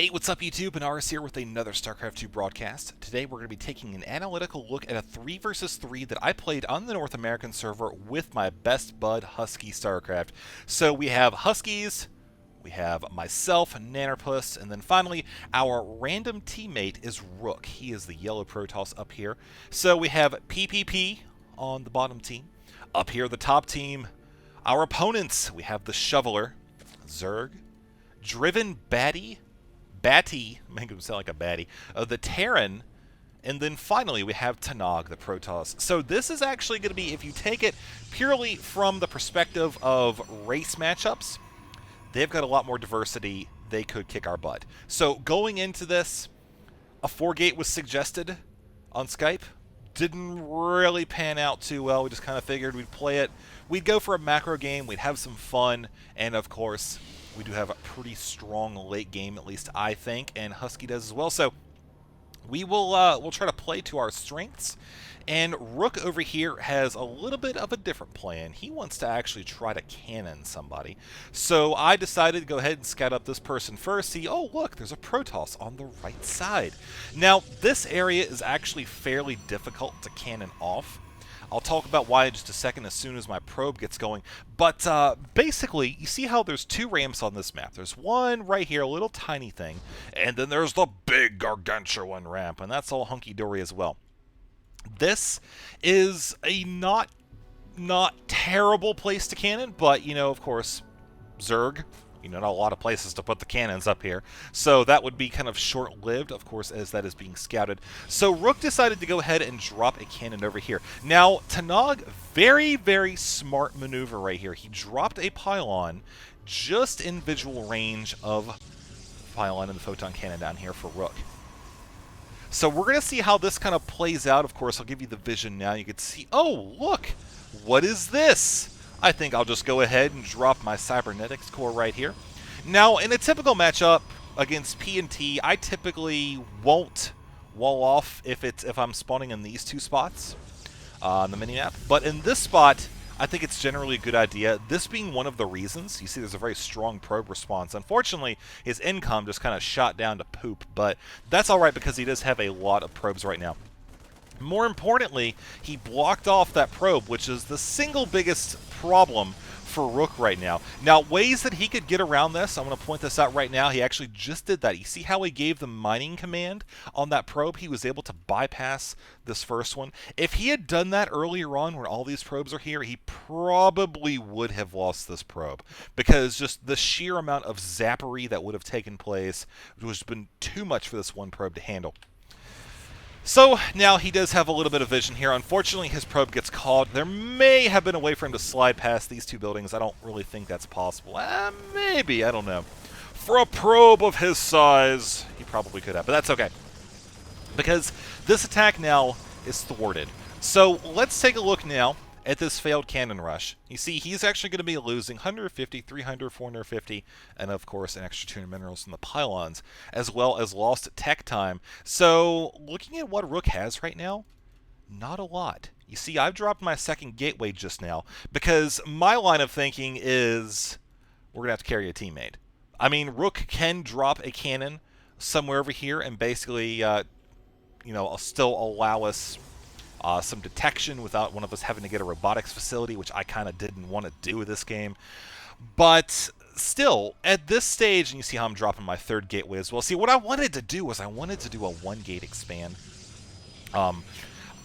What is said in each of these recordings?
Hey, what's up YouTube? Benaris here with another StarCraft 2 broadcast. Today we're going to be taking an analytical look at a 3 versus 3 that I played on the North American server with my best bud, HuskyStarcraft. So we have Huskies, we have myself, Nannerpuss, and then finally our random teammate is Rook. He is the yellow Protoss up here. So we have PPP on the bottom team. Up here, the top team, our opponents, we have the Shoveler, Zerg, Driven Batty, make him sound like a baddie, the Terran, and then finally we have Tanog, the Protoss. So this is actually going to be, if you take it purely from the perspective of race matchups, they've got a lot more diversity. They could kick our butt. So going into this, a 4-gate was suggested on Skype. Didn't really pan out too well. We just kind of figured we'd play it. We'd go for a macro game. We'd have some fun. And of course, we do have a pretty strong late game, at least I think, and Husky does as well. So we will we'll try to play to our strengths. And Rook over here has a little bit of a different plan. He wants to actually try to cannon somebody. So I decided to go ahead and scout up this person first. See, oh look, there's a Protoss on the right side. Now, this area is actually fairly difficult to cannon off. I'll talk about why in just a second as soon as my probe gets going. But basically, you see how there's two ramps on this map. There's one right here, a little tiny thing, and then there's the big gargantuan ramp, and that's all hunky-dory as well. This is a not terrible place to cannon, but, you know, of course, Zerg, you know, not a lot of places to put the cannons up here. So that would be kind of short-lived, of course, as that is being scouted. So Rook decided to go ahead and drop a cannon over here. Now, Tanog, very, very smart maneuver right here. He dropped a pylon just in visual range of pylon and the photon cannon down here for Rook. So we're going to see how this kind of plays out. Of course, I'll give you the vision now. You can see, oh, look, what is this? I think I'll just go ahead and drop my cybernetics core right here. Now, in a typical matchup against P&T, I typically won't wall off if I'm spawning in these two spots on the minimap. But in this spot, I think it's generally a good idea. This being one of the reasons. You see there's a very strong probe response. Unfortunately, his income just kind of shot down to poop. But that's all right because he does have a lot of probes right now. More importantly, he blocked off that probe, which is the single biggest problem for Rook right now. Now, ways that he could get around this, I'm going to point this out right now. He actually just did that. You see how he gave the mining command on that probe? He was able to bypass this first one. If he had done that earlier on when all these probes are here, he probably would have lost this probe because just the sheer amount of zappery that would have taken place would have been too much for this one probe to handle. So now he does have a little bit of vision here. Unfortunately, his probe gets caught. There may have been a way for him to slide past these two buildings. I don't really think that's possible. Maybe, I don't know. For a probe of his size, he probably could have, but that's okay. Because this attack now is thwarted. So let's take a look now at this failed cannon rush. You see, he's actually going to be losing 150, 300, 450, and of course an extra 200 minerals from the pylons, as well as lost tech time. So, looking at what Rook has right now, not a lot. You see, I've dropped my second gateway just now, because my line of thinking is, we're going to have to carry a teammate. I mean, Rook can drop a cannon somewhere over here, and basically, you know, still allow us some detection without one of us having to get a robotics facility, which I kind of didn't want to do with this game. But still, at this stage, and you see how I'm dropping my third gateway as well. See, what I wanted to do was I wanted to do a 1-gate expand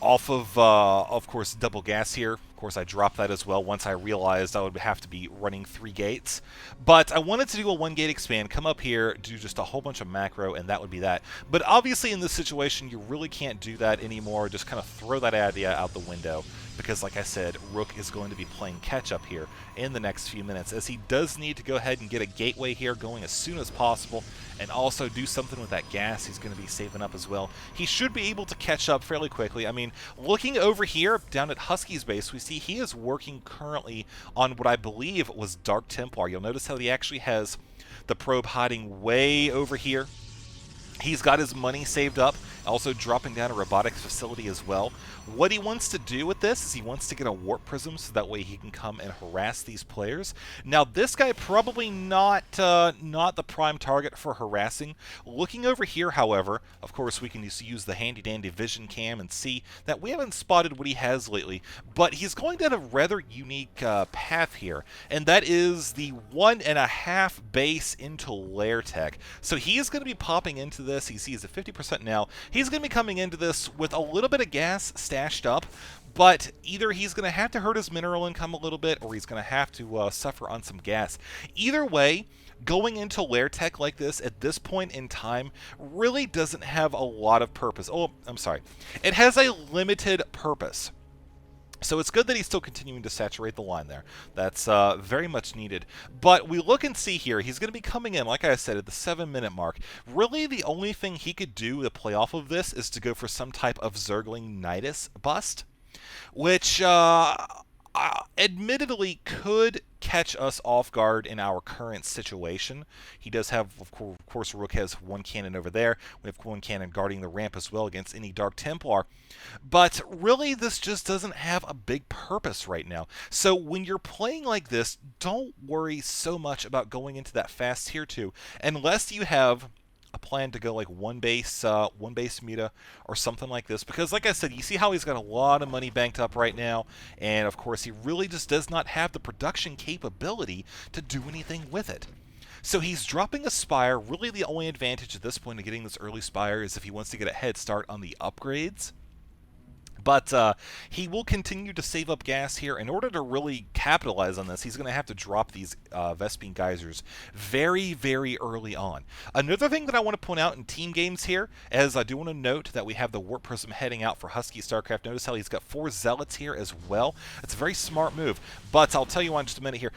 off of course, double gas here. Of course, I dropped that as well once I realized I would have to be running 3 gates. But I wanted to do a 1-gate expand, come up here, do just a whole bunch of macro, and that would be that. But obviously in this situation, you really can't do that anymore. Just kind of throw that idea out the window. Because, like I said, Rook is going to be playing catch-up here in the next few minutes, as he does need to go ahead and get a gateway here going as soon as possible, and also do something with that gas he's going to be saving up as well. He should be able to catch up fairly quickly. I mean, looking over here, down at Husky's base, we see he is working currently on what I believe was Dark Templar. You'll notice how he actually has the probe hiding way over here. He's got his money saved up, Also dropping down a robotics facility as well. What he wants to do with this is he wants to get a warp prism so that way he can come and harass these players. Now this guy probably not the prime target for harassing. Looking over here, however, of course we can just use the handy dandy vision cam and see that we haven't spotted what he has lately, but he's going down a rather unique path here, and that is the 1.5 base into lair tech. So he is going to be popping into this. He sees at 50% now. He's going to be coming into this with a little bit of gas stashed up, but either he's going to have to hurt his mineral income a little bit, or he's going to have to suffer on some gas. Either way, going into lair tech like this at this point in time really doesn't have a lot of purpose. Oh, I'm sorry. It has a limited purpose. So it's good that he's still continuing to saturate the line there. That's very much needed. But we look and see here, he's going to be coming in, like I said, at the 7-minute mark. Really, the only thing he could do to play off of this is to go for some type of Zergling Nidus bust, which admittedly could catch us off guard in our current situation. He does have, of course, Rook has one cannon over there. We have one cannon guarding the ramp as well against any Dark Templar. But really, this just doesn't have a big purpose right now. So when you're playing like this, don't worry so much about going into that fast tier 2 unless you have a plan to go like one base meta or something like this, because like I said, you see how he's got a lot of money banked up right now, and of course he really just does not have the production capability to do anything with it. So he's dropping a Spire. Really the only advantage at this point of getting this early Spire is if he wants to get a head start on the upgrades. But he will continue to save up gas here. In order to really capitalize on this, he's going to have to drop these Vespene Geysers very, very early on. Another thing that I want to point out in team games here, as I do want to note that we have the Warp Prism heading out for Husky Starcraft. Notice how he's got 4 Zealots here as well. It's a very smart move. But I'll tell you in just a minute here.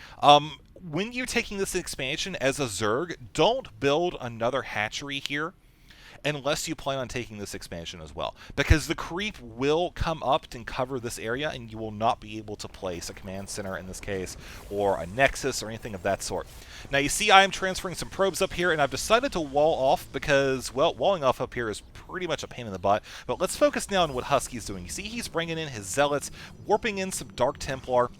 When you're taking this expansion as a Zerg, don't build another hatchery here unless you plan on taking this expansion as well, because the creep will come up and cover this area, and you will not be able to place a command center in this case, or a nexus, or anything of that sort. Now you see I am transferring some probes up here, and I've decided to wall off because, well, walling off up here is pretty much a pain in the butt, but let's focus now on what Husky's doing. You see he's bringing in his Zealots, warping in some Dark Templar,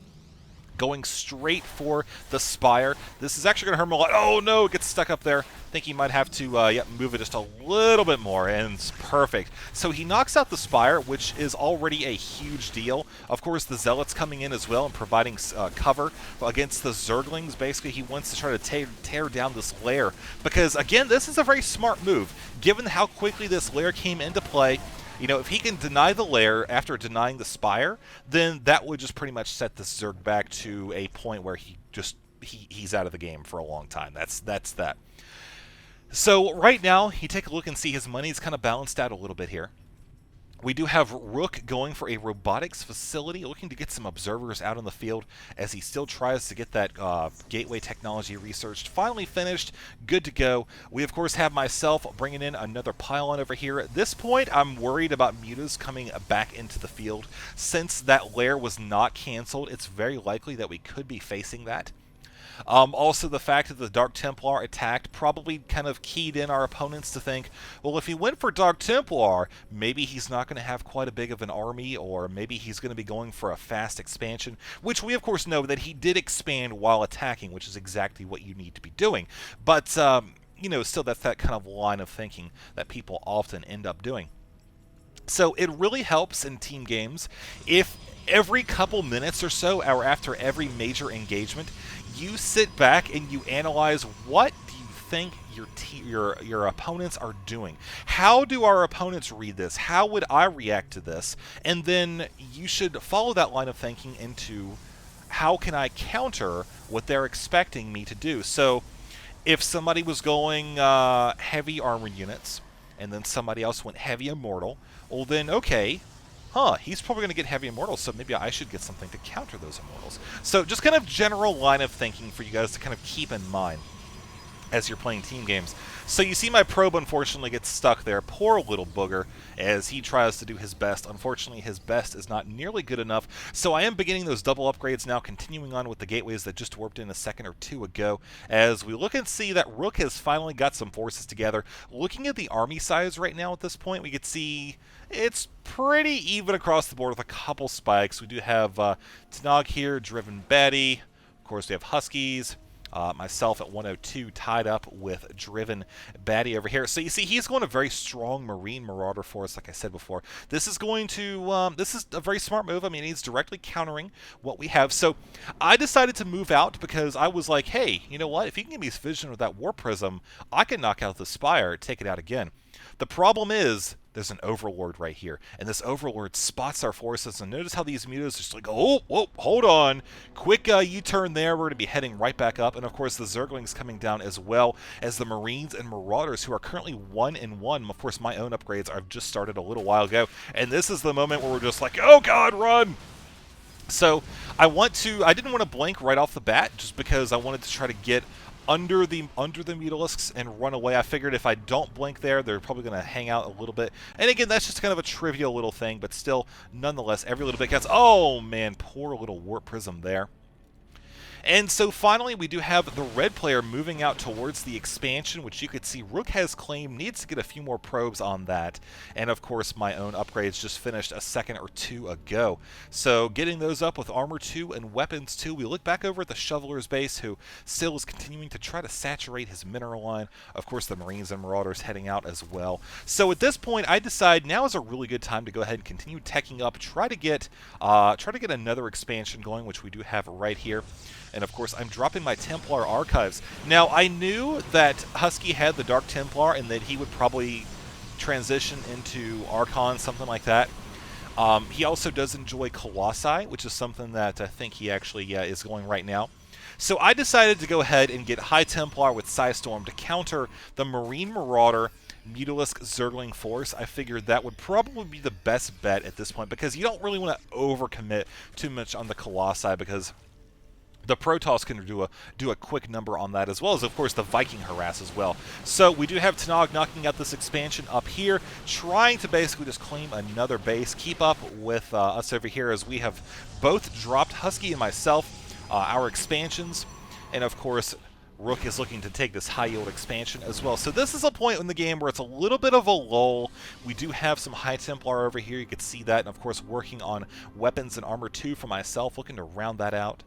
going straight for the Spire. This is actually going to hurt him a lot. Oh no, it gets stuck up there. I think he might have to move it just a little bit more, and it's perfect. So he knocks out the Spire, which is already a huge deal. Of course, the Zealots coming in as well and providing cover against the Zerglings. Basically, he wants to try to tear down this lair, because, again, this is a very smart move. Given how quickly this lair came into play, you know, if he can deny the lair after denying the Spire, then that would just pretty much set the Zerg back to a point where he's out of the game for a long time. That's that. So right now, you take a look and see his money's kind of balanced out a little bit here. We do have Rook going for a robotics facility, looking to get some observers out on the field as he still tries to get that gateway technology researched. Finally finished, good to go. We, of course, have myself bringing in another pylon over here. At this point, I'm worried about mutas coming back into the field. Since that lair was not canceled, it's very likely that we could be facing that. Also, the fact that the Dark Templar attacked probably kind of keyed in our opponents to think, well, if he went for Dark Templar, maybe he's not going to have quite a big of an army, or maybe he's going to be going for a fast expansion, which we, of course, know that he did expand while attacking, which is exactly what you need to be doing. But, you know, still that's that kind of line of thinking that people often end up doing. So it really helps in team games if every couple minutes or so, or after every major engagement, you sit back and you analyze what do you think your opponents are doing. How do our opponents read this? How would I react to this? And then you should follow that line of thinking into how can I counter what they're expecting me to do. So if somebody was going heavy armor units, and then somebody else went heavy immortal, well then, okay, he's probably going to get heavy immortals, so maybe I should get something to counter those immortals. So just kind of general line of thinking for you guys to kind of keep in mind as you're playing team games. So you see my probe unfortunately gets stuck there. Poor little booger as he tries to do his best. Unfortunately, his best is not nearly good enough. So I am beginning those double upgrades now, continuing on with the gateways that just warped in a second or two ago. As we look and see that Rook has finally got some forces together. Looking at the army size right now at this point, we could see it's pretty even across the board with a couple spikes. We do have Tanog here, Driven Betty. Of course, we have Huskies. Myself at 102 tied up with Driven Batty over here. So you see, he's going a very strong Marine Marauder force, like I said before. This is going to, this is a very smart move. I mean, he's directly countering what we have. So I decided to move out because I was like, hey, you know what? If you can give me his vision with that War Prism, I can knock out the Spire, take it out again. The problem is, there's an Overlord right here, and this Overlord spots our forces, and notice how these mutos are just like, oh, whoa, hold on, quick U-turn there, we're going to be heading right back up, and of course the Zerglings coming down as well as the Marines and Marauders, who are currently 1-1. Of course, my own upgrades I've just started a little while ago, and this is the moment where we're just like, oh god, run! So I didn't want to blink right off the bat, just because I wanted to try to get under the Mutalisks and run away. I figured if I don't blink there, they're probably going to hang out a little bit. And again, that's just kind of a trivial little thing, but still, nonetheless, every little bit counts. Oh man, poor little Warp Prism there. And so finally, we do have the red player moving out towards the expansion, which you could see Rook has claimed, needs to get a few more probes on that. And of course, my own upgrades just finished a second or two ago. So getting those up with Armor 2 and Weapons 2, we look back over at the Shoveler's base, who still is continuing to try to saturate his mineral line. Of course, the Marines and Marauders heading out as well. So at this point, I decide now is a really good time to go ahead and continue teching up, try to get another expansion going, which we do have right here. And of course, I'm dropping my Templar archives. Now, I knew that Husky had the Dark Templar and that he would probably transition into Archon, something like that. He also does enjoy Colossi, which is something that I think he actually is going right now. So I decided to go ahead and get High Templar with Psystorm to counter the Marine Marauder Mutalisk Zergling force. I figured that would probably be the best bet at this point, because you don't really want to overcommit too much on the Colossi, because the Protoss can do a quick number on that, as well as, of course, the Viking harass as well. So we do have Tanog knocking out this expansion up here, trying to basically just claim another base, keep up with us over here, as we have both dropped, Husky and myself, our expansions, and of course, Rook is looking to take this high-yield expansion as well. So this is a point in the game where it's a little bit of a lull. We do have some High Templar over here, you can see that, and of course working on Weapons and Armor 2 for myself, looking to round that out.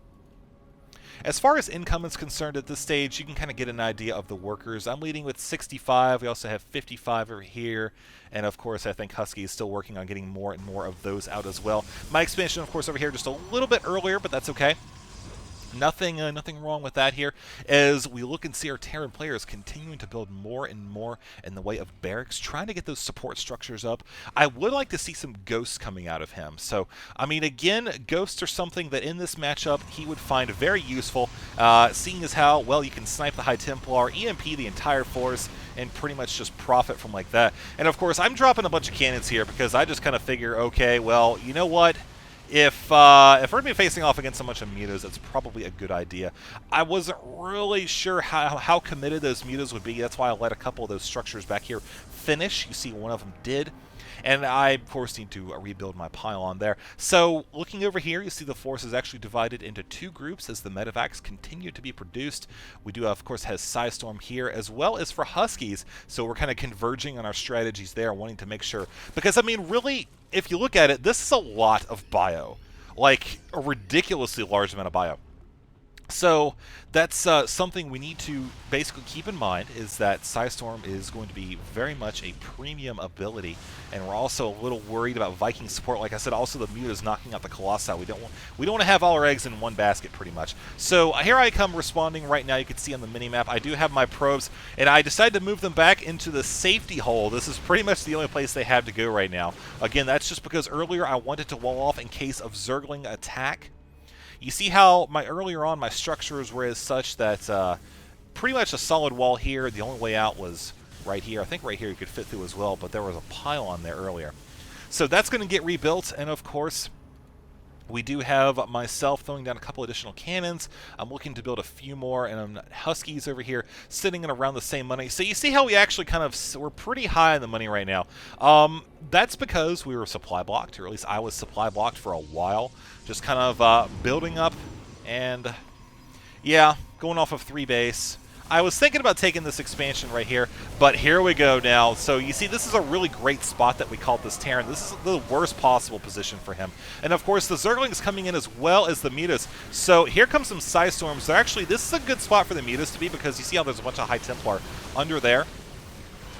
As far as income is concerned at this stage, you can kind of get an idea of the workers. I'm leading with 65. We also have 55 over here. And of course, I think Husky is still working on getting more and more of those out as well. My expansion, of course, over here just a little bit earlier, but that's okay. Nothing wrong with that here, as we look and see our Terran players continuing to build more and more in the way of barracks, trying to get those support structures up. I would like to see some ghosts coming out of him. So, I mean, again, ghosts are something that in this matchup he would find very useful, seeing as how, well, you can snipe the High Templar, EMP the entire force, and pretty much just profit from like that. And of course, I'm dropping a bunch of cannons here because I just kind of figure, okay, well, you know what? If we're going to be facing off against a bunch of mutas, it's probably a good idea. I wasn't really sure how committed those mutas would be. That's why I let a couple of those structures back here finish. You see one of them did. And I, of course, need to rebuild my pylon there. So, looking over here, you see the force is actually divided into two groups as the medevacs continue to be produced. We do, of course, have Psystorm here, as well as for Huskies. So we're kind of converging on our strategies there, wanting to make sure. Because, I mean, really, if you look at it, this is a lot of bio. Like, a ridiculously large amount of bio. So that's something we need to basically keep in mind, is that Psystorm is going to be very much a premium ability, and we're also a little worried about Viking support. Like I said, also the mutas knocking out the Colossi. We don't want to have all our eggs in one basket, pretty much. So here I come responding right now. You can see on the minimap, I do have my probes, and I decided to move them back into the safety hole. This is pretty much the only place they have to go right now. Again, that's just because earlier I wanted to wall off in case of Zergling attack. You see how earlier on my structures were as such that pretty much a solid wall here. The only way out was right here. I think right here you could fit through as well, but there was a pylon there earlier. So that's going to get rebuilt, and of course, We do have myself throwing down a couple additional cannons. I'm looking to build a few more, and Huskies over here sitting in around the same money. So you see how we actually we're pretty high in the money right now. That's because we were supply blocked, or at least I was supply blocked for a while. Just kind of building up, and yeah, going off of 3 base. I was thinking about taking this expansion right here, but here we go now. So you see, this is a really great spot that we called this Terran. This is the worst possible position for him. And of course, the Zerglings coming in as well as the Mutas. So here comes some Psy Storms. So actually, this is a good spot for the Mutas to be, because you see how there's a bunch of High Templar under there.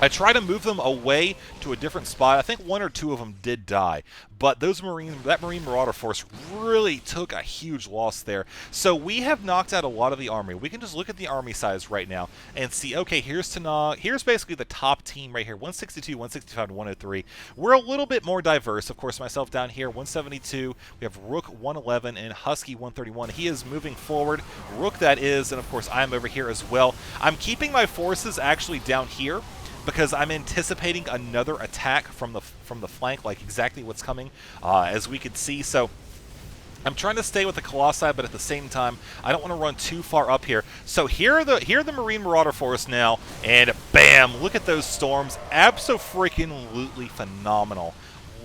I try to move them away to a different spot. I think 1 or 2 of them did die, but that Marine Marauder force really took a huge loss there. So we have knocked out a lot of the army. We can just look at the army size right now and see, okay, here's Tanag. Here's basically the top team right here, 162, 165, and 103. We're a little bit more diverse. Of course, myself down here, 172. We have Rook 111 and Husky 131. He is moving forward. Rook, that is, and of course, I'm over here as well. I'm keeping my forces actually down here, because I'm anticipating another attack from the flank, like exactly what's coming, as we could see. So I'm trying to stay with the Colossi, but at the same time, I don't want to run too far up here. So here are the Marine Marauder Force now, and bam! Look at those storms, abso-freaking-lutely phenomenal.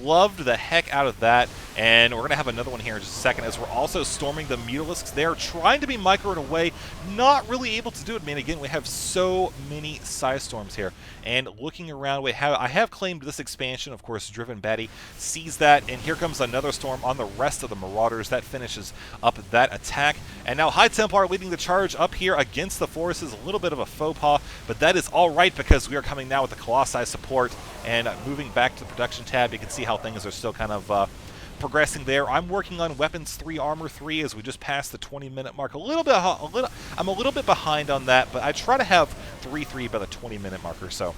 Loved the heck out of that, and we're going to have another one here in just a second as we're also storming the Mutalisks. They're trying to be microed away, not really able to do it. I mean, again, we have so many Psy Storms here, and looking around, I have claimed this expansion. Of course, Driven Batty sees that, and here comes another storm on the rest of the Marauders. That finishes up that attack, and now High Templar leading the charge up here against the forces. A little bit of a faux pas, but that is all right, because we are coming now with the Colossi support, and moving back to the production tab. You can see how things are still kind of progressing there. I'm working on Weapons 3, Armor 3 as we just passed the 20-minute mark. I'm a little bit behind on that, but I try to have 3-3 by the 20-minute mark or so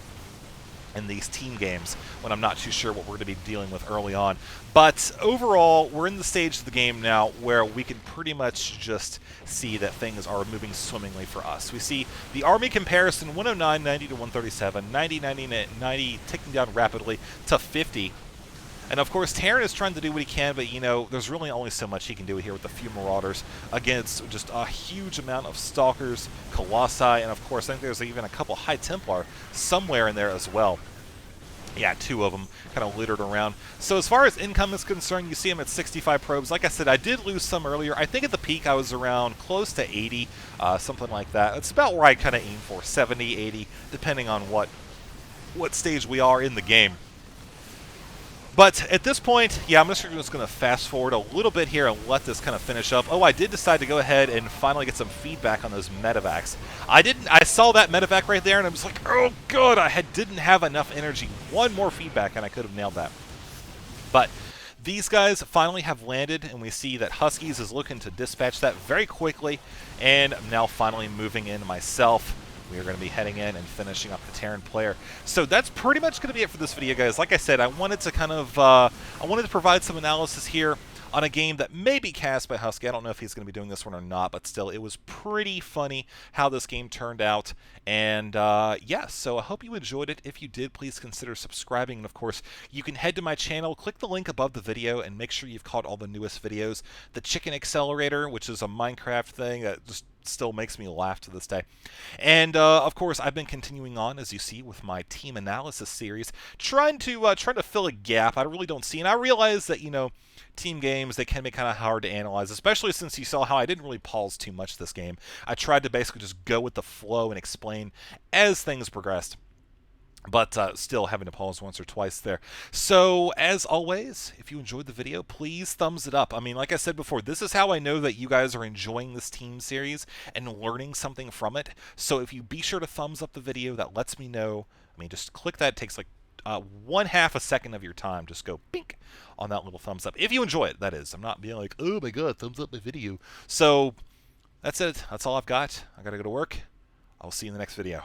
in these team games when I'm not too sure what we're going to be dealing with early on. But overall, we're in the stage of the game now where we can pretty much just see that things are moving swimmingly for us. We see the army comparison, 109, 90 to 137, 90, 90, 90, ticking down rapidly to 50. And of course, Terran is trying to do what he can, but you know, there's really only so much he can do here with a few Marauders against just a huge amount of Stalkers, Colossi, and of course, I think there's even a couple High Templar somewhere in there as well. Yeah, 2 of them kind of littered around. So as far as income is concerned, you see him at 65 probes. Like I said, I did lose some earlier. I think at the peak I was around close to 80, something like that. It's about where I kind of aim for, 70, 80, depending on what stage we are in the game. But at this point, yeah, I'm just going to fast forward a little bit here and let this kind of finish up. Oh, I did decide to go ahead and finally get some feedback on those medevacs. I saw that medevac right there, and I was like, oh, good, didn't have enough energy. One more feedback, and I could have nailed that. But these guys finally have landed, and we see that Huskies is looking to dispatch that very quickly, and I'm now finally moving in myself. We are going to be heading in and finishing up the Terran player. So that's pretty much going to be it for this video, guys. Like I said, I wanted to kind of, I wanted to provide some analysis here on a game that may be cast by Husky. I don't know if he's going to be doing this one or not, but still, it was pretty funny how this game turned out. And yeah, so I hope you enjoyed it. If you did, please consider subscribing. And of course, you can head to my channel, click the link above the video, and make sure you've caught all the newest videos. The Chicken Accelerator, which is a Minecraft thing that just still makes me laugh to this day. And of course, I've been continuing on, as you see, with my team analysis series, trying to fill a gap I really don't see. And I realize that, you know, team games, they can be kind of hard to analyze, especially since you saw how I didn't really pause too much this game. I tried to basically just go with the flow and explain as things progressed. But still having to pause once or twice there. So, as always, if you enjoyed the video, please thumbs it up. I mean, like I said before, this is how I know that you guys are enjoying this team series and learning something from it. So if you be sure to thumbs up the video, that lets me know. I mean, just click that. It takes like 1/2 a second of your time. Just go pink on that little thumbs up. If you enjoy it, that is. I'm not being like, oh my god, thumbs up my video. So, that's it. That's all I've got. I gotta go to work. I'll see you in the next video.